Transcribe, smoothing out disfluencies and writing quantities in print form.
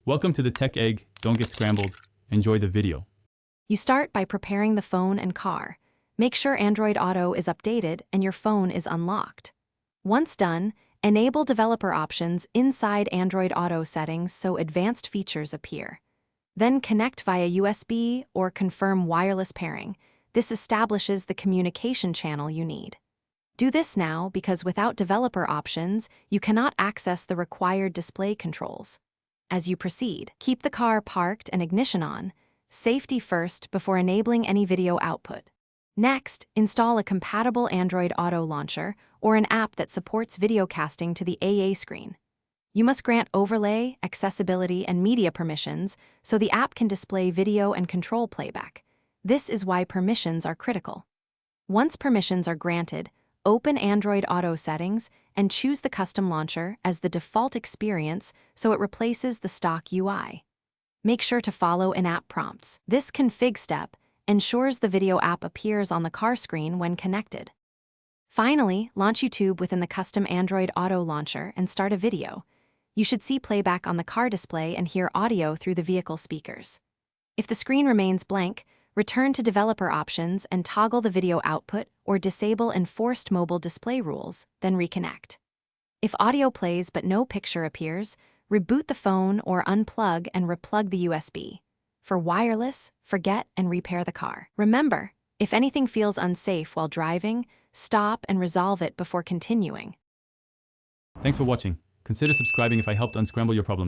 Welcome to the Tech Egg. Don't get scrambled. Enjoy the video. You start by preparing the phone and car. Make sure Android Auto is updated and your phone is unlocked. Once done, enable developer options inside Android Auto settings so advanced features appear. Then connect via USB or confirm wireless pairing. This establishes the communication channel you need. Do this now because without developer options, you cannot access the required display controls. As you proceed, keep the car parked and ignition on. Safety first before enabling any video output. Next, install a compatible Android Auto launcher or an app that supports videocasting to the AA screen. You must grant overlay, accessibility, and media permissions so the app can display video and control playback. This is why permissions are critical. Once permissions are granted, open Android Auto settings and choose the custom launcher as the default experience so it replaces the stock UI. Make sure to follow in-app prompts. This config step ensures the video app appears on the car screen when connected. Finally, launch YouTube within the custom Android Auto launcher and start a video. You should see playback on the car display and hear audio through the vehicle speakers. If the screen remains blank, return to developer options and toggle the video output or disable enforced mobile display rules, then reconnect. If audio plays but no picture appears, reboot the phone or unplug and replug the USB. For wireless, forget and repair the car. Remember, if anything feels unsafe while driving, stop and resolve it before continuing. Thanks for watching. Consider subscribing if I helped unscramble your problems.